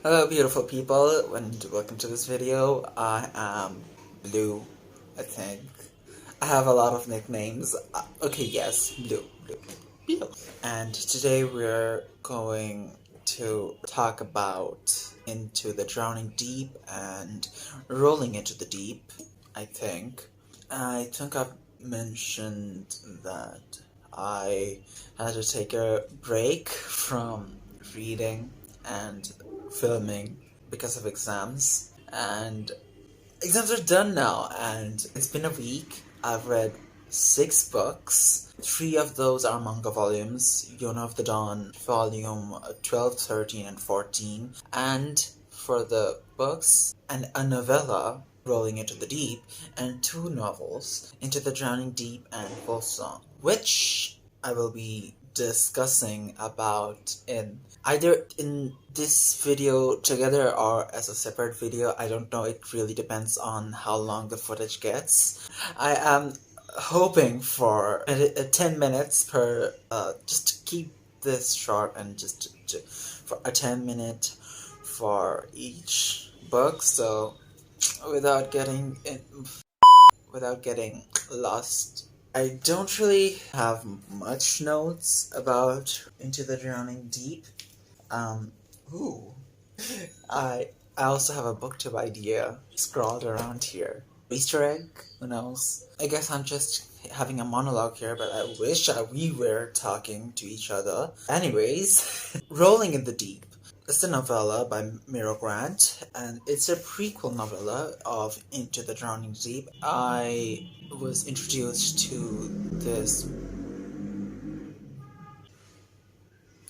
Hello beautiful people, and welcome to this video. I am Blue, I think. I have a lot of nicknames. Okay, yes, Blue. And today we're going to talk about Into the Drowning Deep and Rolling into the Deep, I think. I think I've mentioned that I had to take a break from reading and filming because of exams, and exams are done now, and it's been a week. I've read 6 books. 3 of those are manga volumes: Yona of the Dawn, volume 12, 13, and 14, and for the books, and a novella, Rolling into the Deep, and 2 novels, Into the Drowning Deep and Volsong, which I will be discussing about in either in this video together or as a separate video. I don't know, it really depends on how long the footage gets. I am hoping for 10 minutes per, just to keep this short, and just for a 10-minute for each book, so without getting lost. I don't really have much notes about Into the Drowning Deep. Um, ooh. I I also have a booktube idea scrawled around here. Easter egg? Who knows? I guess I'm just having a monologue here, but I wish we were talking to each other. Anyways, Rolling in the Deep. It's a novella by Miro Grant, and it's a prequel novella of Into the Drowning Deep. I was introduced to this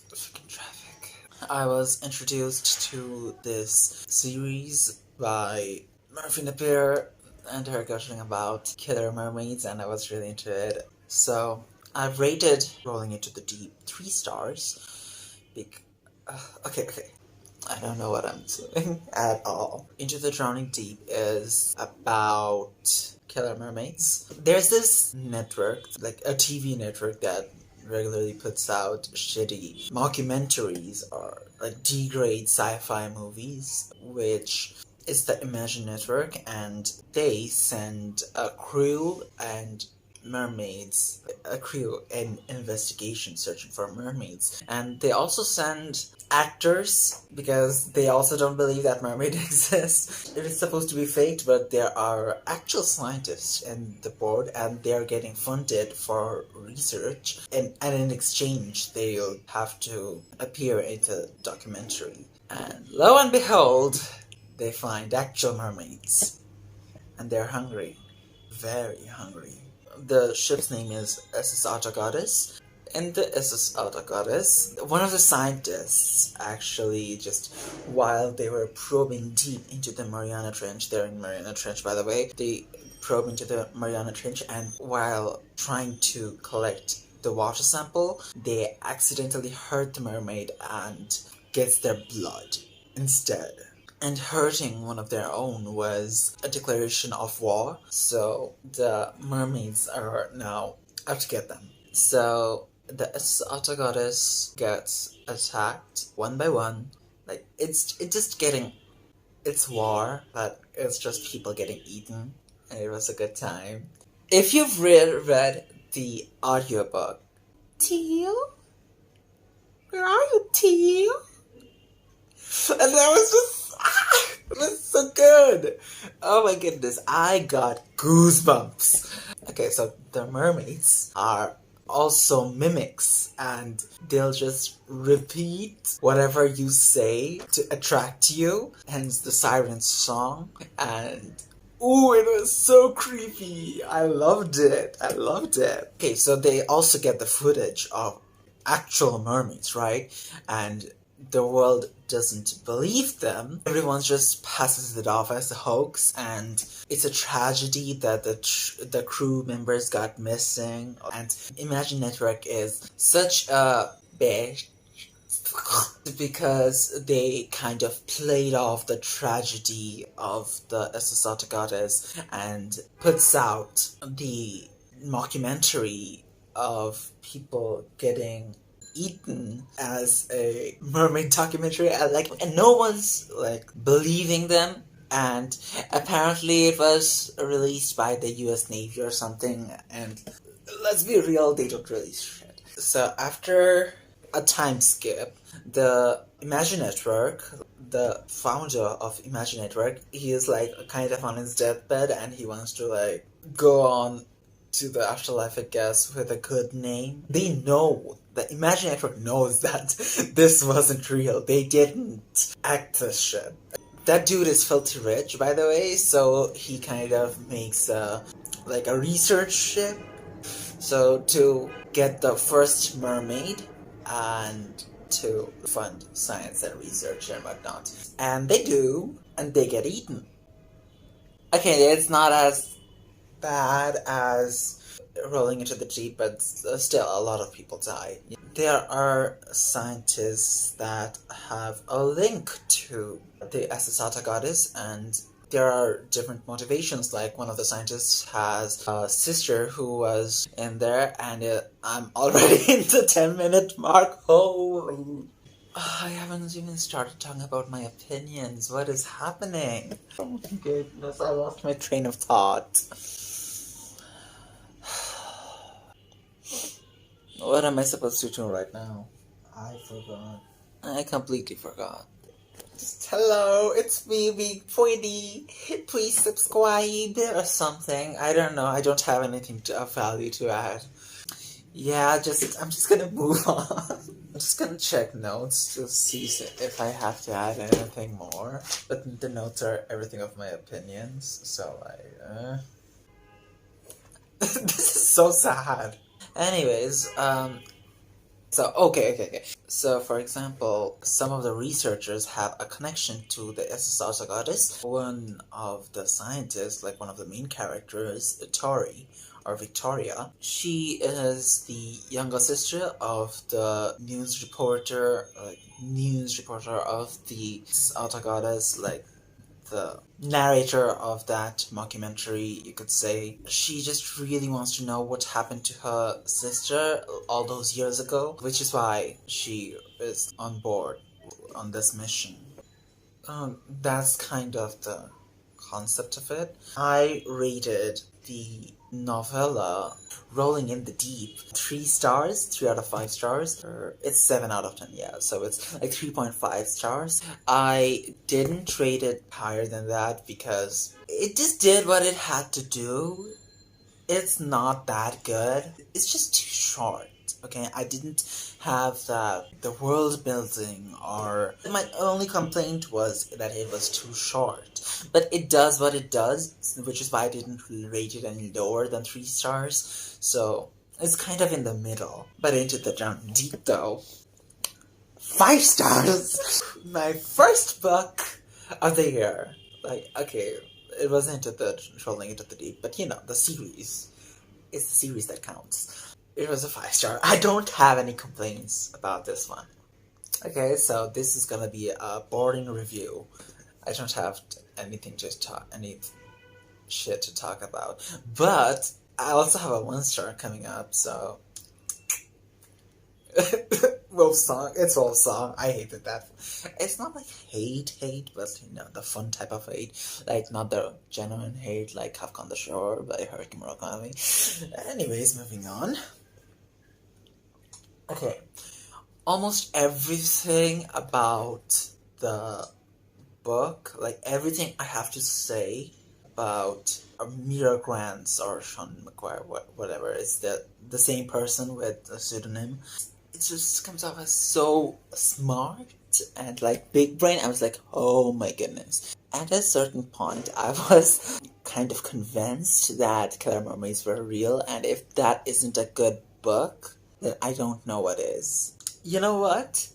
freaking traffic. I was introduced to this series by Murphy Napier and her gushing about killer mermaids, and I was really into it. So I've rated Rolling into the Deep 3 stars. Okay. I don't know what I'm doing at all. Into the Drowning Deep is about killer mermaids. There's this network, like a TV network, that regularly puts out shitty mockumentaries or like D-grade sci-fi movies, which is the Imagine Network, and they send a crew and investigation searching for mermaids, and they also send actors because they also don't believe that mermaid exists. It is supposed to be faked, but there are actual scientists in the board, and they are getting funded for research, and in exchange they'll have to appear in the documentary, and lo and behold, they find actual mermaids, and they're hungry, very hungry. The ship's name is SS Auto Goddess. In the SS Auto Goddess, one of the scientists actually, just while they were probing deep into the Mariana Trench, they're in Mariana Trench by the way, they probe into the Mariana Trench, and while trying to collect the water sample, they accidentally hurt the mermaid and gets their blood instead. And hurting one of their own was a declaration of war, so the mermaids are now out to get them. So the Otter Goddess gets attacked one by one. Like, it's war, but it's just people getting eaten, and it was a good time. If you've read the audiobook, Teal? Where are you, Teal? And that was just, it was so good. Oh my goodness, I got goosebumps. Okay, so the mermaids are also mimics, and they'll just repeat whatever you say to attract you, hence the siren song. And ooh, it was so creepy. I loved it. Okay, so they also get the footage of actual mermaids, right? And the world doesn't believe them. Everyone just passes it off as a hoax, and it's a tragedy that the crew members got missing. And Imagine Network is such a bitch because they kind of played off the tragedy of the Esosata Goddess and puts out the mockumentary of people getting eaten as a mermaid documentary, and no one's like believing them. And apparently, it was released by the U.S. Navy or something. And let's be real, they don't release shit. So after a time skip, the Imagine Network, the founder of Imagine Network, he is like kind of on his deathbed, and he wants to like go on to the afterlife, I guess, with a good name. They know, the Imagine Network knows that this wasn't real. They didn't act this shit. That dude is filthy rich, by the way, so he kind of makes like a research ship. So to get the first mermaid and to fund science and research and whatnot. And they do, and they get eaten. Okay, it's not as bad as rolling into the deep, but still a lot of people die. There are scientists that have a link to the Asasata goddess, and there are different motivations. Like one of the scientists has a sister who was in there, and I'm already in the 10-minute mark. Oh, I haven't even started talking about my opinions. What is happening? Oh my goodness, I lost my train of thought. What am I supposed to do right now? I forgot. I completely forgot. Just hello, it's me, Big Pointy. Please subscribe or something. I don't know. I don't have anything of value to add. Yeah, I'm just gonna move on. I'm just gonna check notes to see if I have to add anything more. But the notes are everything of my opinions, so this is so sad. Anyways, so, okay. So, for example, some of the researchers have a connection to the SSR goddess. One of the scientists, like one of the main characters, Tori, or Victoria, she is the younger sister of the news reporter of the SSR goddess, like the narrator of that mockumentary, you could say. She just really wants to know what happened to her sister all those years ago, which is why she is on board on this mission. That's kind of the concept of it. I rated the novella Rolling in the Deep 3 stars, 3 out of 5 stars. It's 7 out of 10, yeah, so it's like 3.5 stars. I didn't rate it higher than that because it just did what it had to do. It's not that good. It's just too short. Okay, I didn't have the world building, or my only complaint was that it was too short. But it does what it does, which is why I didn't rate it any lower than 3 stars. So it's kind of in the middle. But Into the Deep though, 5 stars. My first book of the year. Like, okay, it wasn't Rolling Into the Deep, but you know, the series. It's the series that counts. It was a 5 star. I don't have any complaints about this one. Okay, so this is gonna be a boring review. I don't have anything any shit to talk about. But I also have a 1 star coming up, so Wolf Song. It's Wolf Song. I hated that. It's not like hate, but you know, the fun type of hate. Like, not the genuine hate, like Kafka on the Shore by Haruki Murakami. Anyways, moving on. Okay. Almost everything about the book, like everything I have to say about Mira Grants or Sean McGuire, whatever, it's the same person with a pseudonym. It just comes off as so smart and like big brain. I was like, oh my goodness. At a certain point, I was kind of convinced that Killer Mermaids were real, and if that isn't a good book, then I don't know what is. You know what?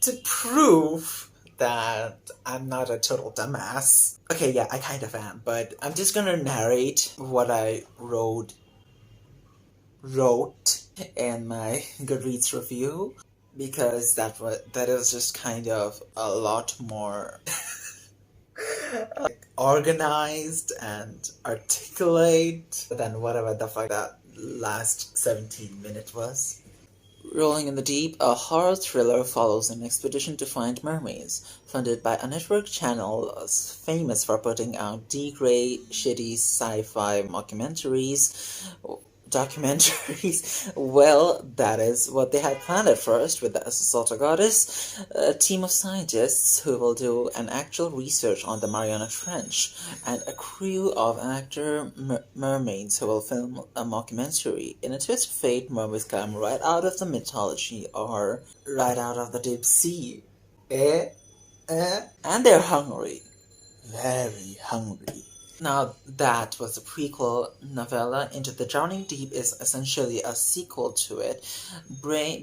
To prove that I'm not a total dumbass. Okay, yeah, I kind of am, but I'm just gonna narrate what I wrote in my Goodreads review, because that is just kind of a lot more like, organized and articulate than whatever the fuck that last 17 minutes was. Rolling in the Deep, a horror thriller, follows an expedition to find mermaids, funded by a network channel famous for putting out D-grade, shitty sci-fi documentaries. Well, that is what they had planned at first, with the Sota Goddess, a team of scientists who will do an actual research on the Mariana Trench, and a crew of actor mermaids who will film a mockumentary. In a twist of fate, mermaids come right out of the mythology or right out of the deep sea. Eh? And they're hungry. Very hungry. Now, that was a prequel novella. Into the Drowning Deep is essentially a sequel to it.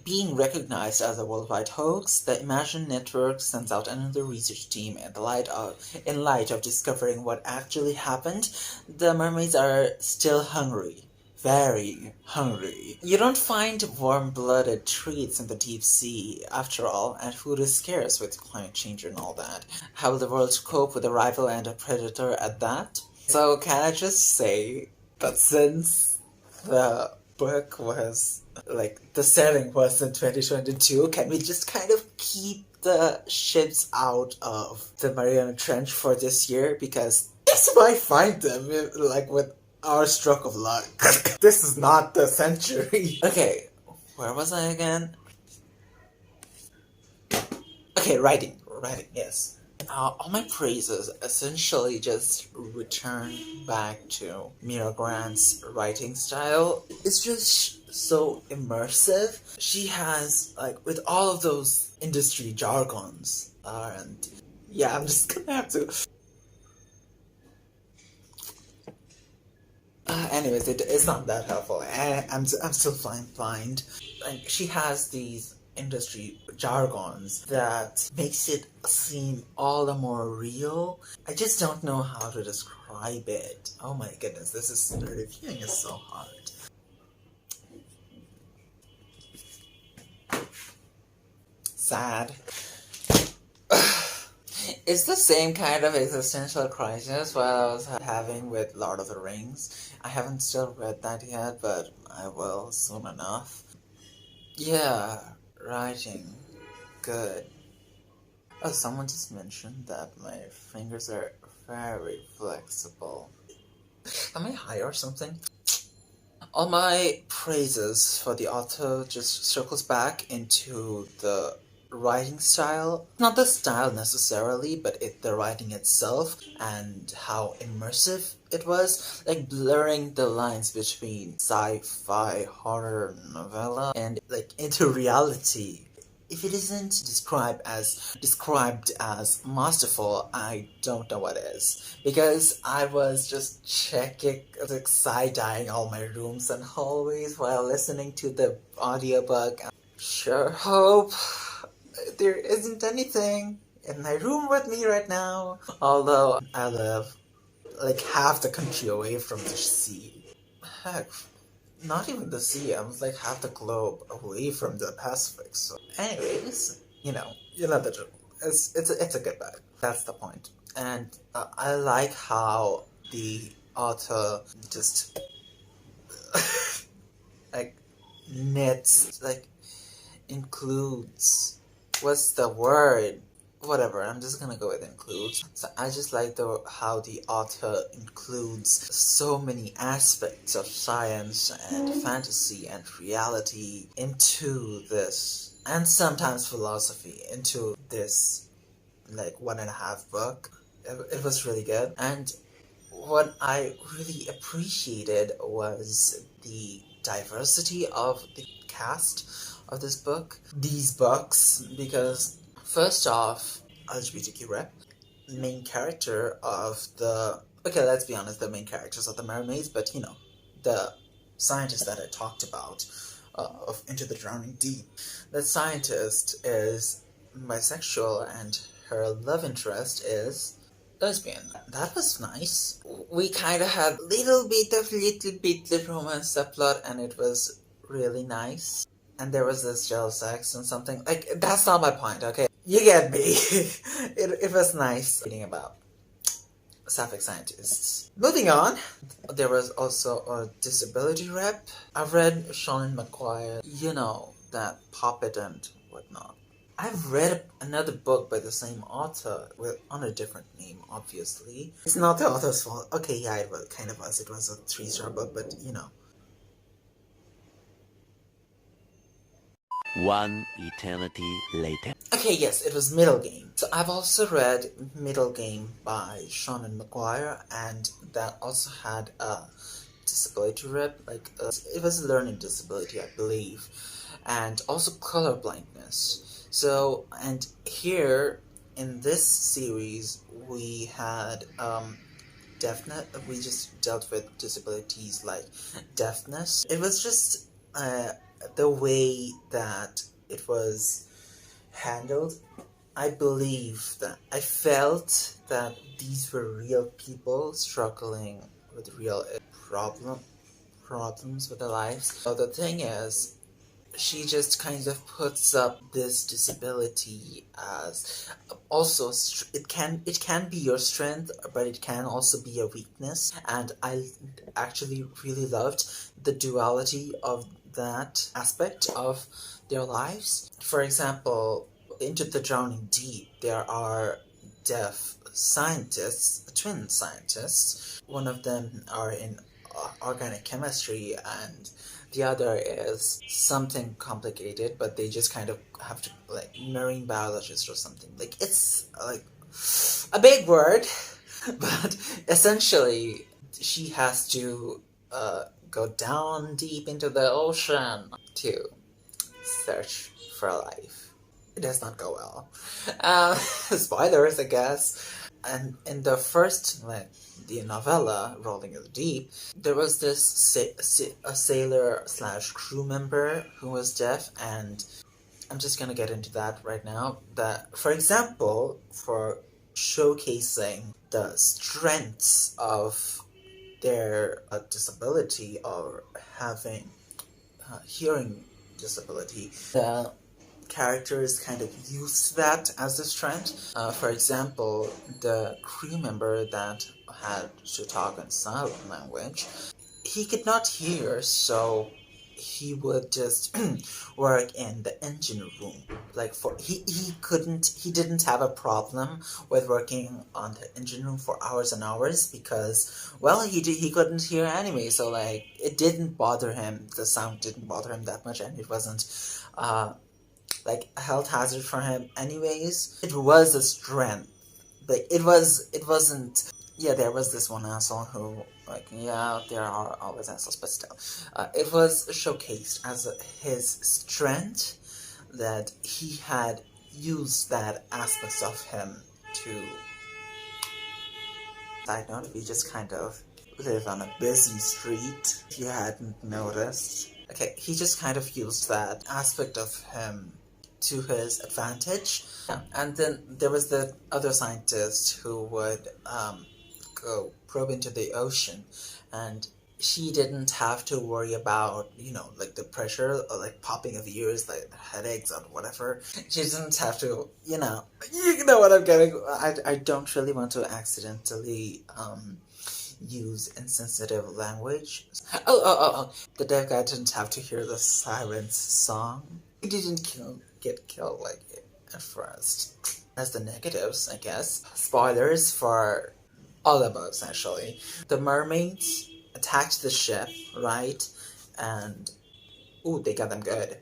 Being recognized as a worldwide hoax, the Imagine Network sends out another research team in light of discovering what actually happened. The mermaids are still hungry. Very hungry. You don't find warm-blooded treats in the deep sea, after all, and food is scarce with climate change and all that. How will the world cope with a rival and a predator at that? So can I just say that since the book was, the setting was in 2022, can we just kind of keep the ships out of the Mariana Trench for this year? Because this might find them, with our stroke of luck. This is not the century. Okay, where was I again? Okay, writing, yes. All my praises essentially just return back to Mira Grant's writing style. It's just so immersive. She has, with all of those industry jargons, and yeah, I'm just gonna have to... anyways, it's not that helpful. I'm still blind. Like, she has these industry jargons that makes it seem all the more real. I just don't know how to describe it. Oh my goodness, the reviewing is so hard. Sad. It's the same kind of existential crisis what I was having with Lord of the Rings. I haven't still read that yet, but I will soon enough. Yeah, writing. Good. Oh, someone just mentioned that my fingers are very flexible. Am I high or something? All my praises for the author just circles back into the writing style. Not the style necessarily, but the writing itself and how immersive it was. Like blurring the lines between sci-fi, horror, novella, and into reality. If it isn't described as masterful, I don't know what is. Because I was just checking, side-eyeing all my rooms and hallways while listening to the audiobook. Sure hope there isn't anything in my room with me right now. Although I live half the country away from the sea. Heck, not even the sea. I was half the globe away from the Pacific. So, anyways, you know the drill. It's a good book. That's the point. And I like how the author just knits, includes. What's the word? Whatever, I'm just gonna go with includes. So I just like how the author includes so many aspects of science and fantasy and reality into this, and sometimes philosophy into this 1.5 book. It was really good, and what I really appreciated was the diversity of the cast of these books, because first off, LGBTQ rep, main character of the... Okay, let's be honest, the main characters are the mermaids, but the scientist that I talked about, of Into the Drowning Deep. That scientist is bisexual and her love interest is lesbian. That was nice. We kind of had little bit of romance subplot, and it was really nice. And there was this jealous sex and something. That's not my point, okay? You get me. it was nice reading about sapphic scientists. Moving on, there was also a disability rep. I've read Sean McGuire, that puppet and whatnot. I've read another book by the same author on a different name, obviously. It's not the author's fault. Okay, yeah, it was, kind of was. It was a 3-star book, but you know. One eternity later. Okay, yes, it was Middle Game. So I've also read Middle Game by Sean McGuire, and that also had a disability rep, like it was a learning disability, I believe, and also color blindness. So, and here in this series, we had deafness. We just dealt with disabilities like deafness. It was just the way that it was handled. I believe that I felt that these were real people struggling with real problems with their lives. So the thing is, she just kind of puts up this disability as also it can be your strength, but it can also be a weakness, and I actually really loved the duality of that aspect of their lives. For example, Into the Drowning Deep, there are deaf scientists, twin scientists. One of them are in organic chemistry, and the other is something complicated, but they just kind of have to, like, marine biologist or something. Like, it's like a big word, but essentially she has to go down deep into the ocean to search for life. It does not go well. Spoilers, I guess. And in the first, like, the novella, Rolling in the Deep, there was this a sailor slash crew member who was deaf, and I'm just gonna get into that right now. That, for example, for showcasing the strengths of their disability or having hearing disability, the characters kind of use that as a strength. For example, the crew member that had to talk in sign language, he could not hear, so he would just work in the engine room. Like, he didn't have a problem with working on the engine room for hours and hours, because, well, he couldn't hear anyway, so like it didn't bother him. The sound didn't bother him that much, and it wasn't like a health hazard for him anyways. It was a strength. Like, it wasn't. Yeah, there was this one asshole who, like, yeah, there are always assholes, but still, it was showcased as his strength, that he had used that aspect of him to. Side note, we just kind of live on a busy street, if you hadn't noticed. Okay, he just kind of used that aspect of him to his advantage. Yeah. And then there was the other scientist who would go probe into the ocean, and she didn't have to worry about, like, the pressure or like popping of ears, like headaches or whatever. She didn't have to, you know what I'm getting. I don't really want to accidentally use insensitive language. Oh. The deaf guy didn't have to hear the sirens song. He didn't get killed, like, at first. As the negatives, I guess. Spoilers for all above, essentially. The mermaids attacked the ship, right? And, ooh, they got them good.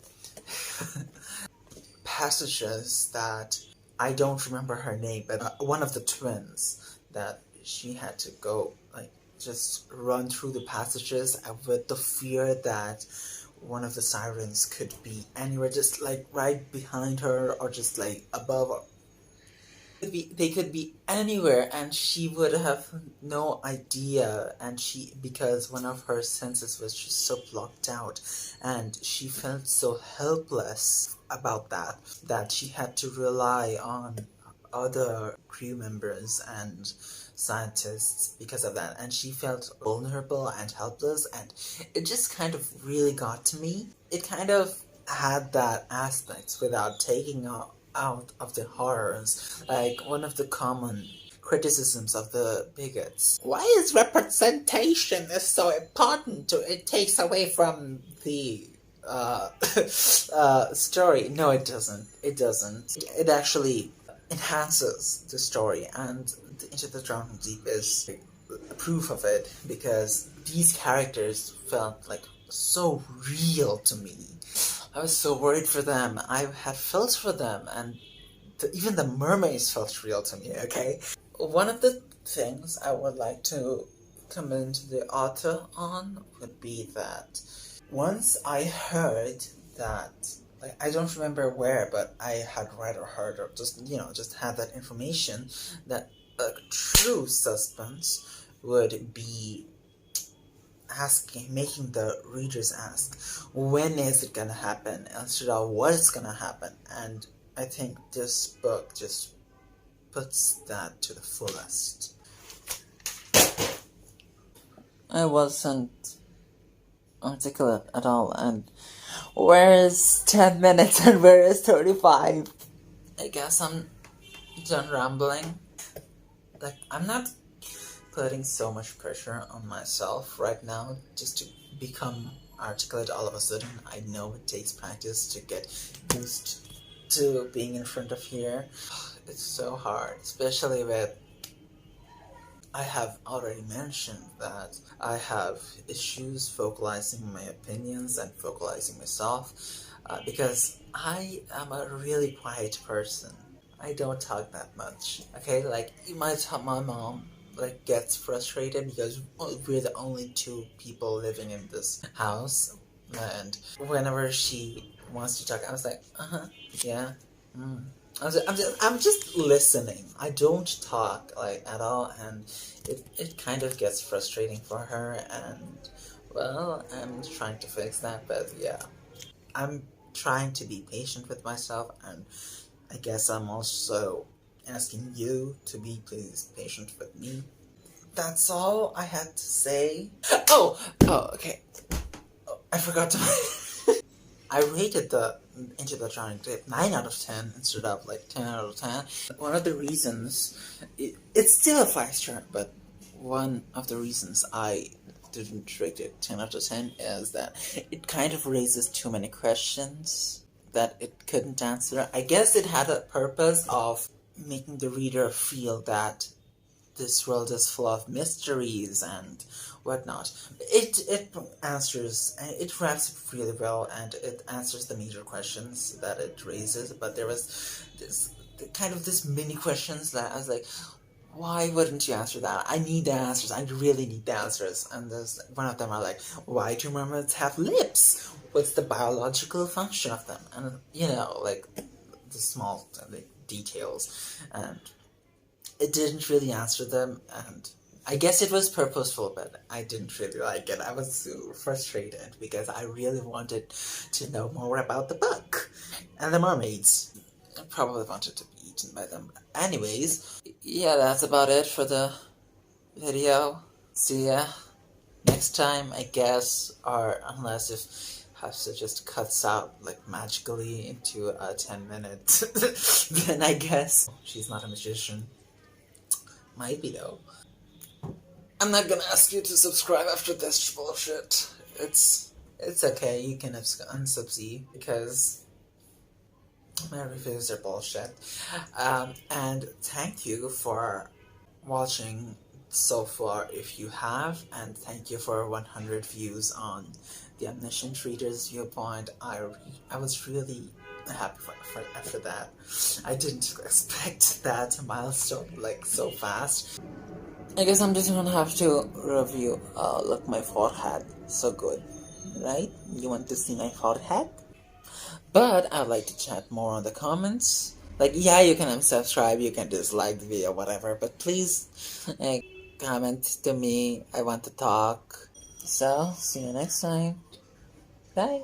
Passages that, I don't remember her name, but one of the twins, that she had to go, like, just run through the passages with the fear that one of the sirens could be anywhere, just like right behind her, or just like above. They could be anywhere, and she would have no idea, and because one of her senses was just so blocked out, and she felt so helpless about that she had to rely on other crew members and scientists because of that, and she felt vulnerable and helpless, and it just kind of really got to me. It kind of had that aspect without taking out of the horrors. Like, one of the common criticisms of the bigots. Why is representation is so important? It takes away from the story. No, it doesn't. It doesn't. It actually enhances the story, and Into the Drowning Deep is proof of it, because these characters felt like so real to me. I was so worried for them. I had felt for them, and even the mermaids felt real to me, okay? One of the things I would like to commend the author on would be that once I heard that, like, I don't remember where, but I had read or heard or just had that information that a true suspense would be making the readers ask, when is it gonna happen, instead of what is gonna happen. And I think this book just puts that to the fullest. I wasn't articulate at all, and where is 10 minutes and where is 35? I guess I'm done rambling. Like, I'm not putting so much pressure on myself right now just to become articulate all of a sudden. I know it takes practice to get used to being in front of here. It's so hard, especially with, I have already mentioned that I have issues vocalizing my opinions and vocalizing myself, because I am a really quiet person. I don't talk that much. Okay, like my mom like gets frustrated because we're the only two people living in this house, and whenever she wants to talk, I was like, yeah. I'm just listening. I don't talk like at all, and it kind of gets frustrating for her. And well, I'm trying to fix that, but yeah, I'm trying to be patient with myself, and I guess I'm also asking you to be please patient with me. That's all I had to say. Oh, okay. Oh, I forgot to. I rated the Into the Drowning Deep 9 out of 10 instead of like 10 out of 10. One of the reasons, it's still a 5-star, but one of the reasons I didn't rate it 10 out of 10 is that it kind of raises too many questions that it couldn't answer. I guess it had a purpose of making the reader feel that this world is full of mysteries and whatnot. It answers, it wraps up really well, and it answers the major questions that it raises. But there was this mini questions that I was like, why wouldn't you answer that? I need the answers. I really need the answers. And there's one of them are like, why do mermaids have lips? What's the biological function of them? And like the small details, and it didn't really answer them, and I guess it was purposeful, but I didn't really like it. I was so frustrated because I really wanted to know more about the book and the mermaids. I probably wanted to be eaten by them. Anyways, yeah, that's about it for the video. See ya next time, I guess, or unless if Hafsa just cuts out like magically into a 10-minute, then I guess she's not a magician. Might be though. I'm not gonna ask you to subscribe after this bullshit. It's okay. You can unsubscribe because my reviews are bullshit. And thank you for watching so far if you have, and thank you for 100 views on the Omniscient Reader's Viewpoint. I was really happy after that. I didn't expect that milestone like so fast. I guess I'm just gonna have to review, look, my forehead, so good, right? You want to see my forehead? But I'd like to chat more on the comments. Like, yeah, you can unsubscribe, you can dislike the video, whatever, but please, comment to me, I want to talk. So, see you next time. Bye.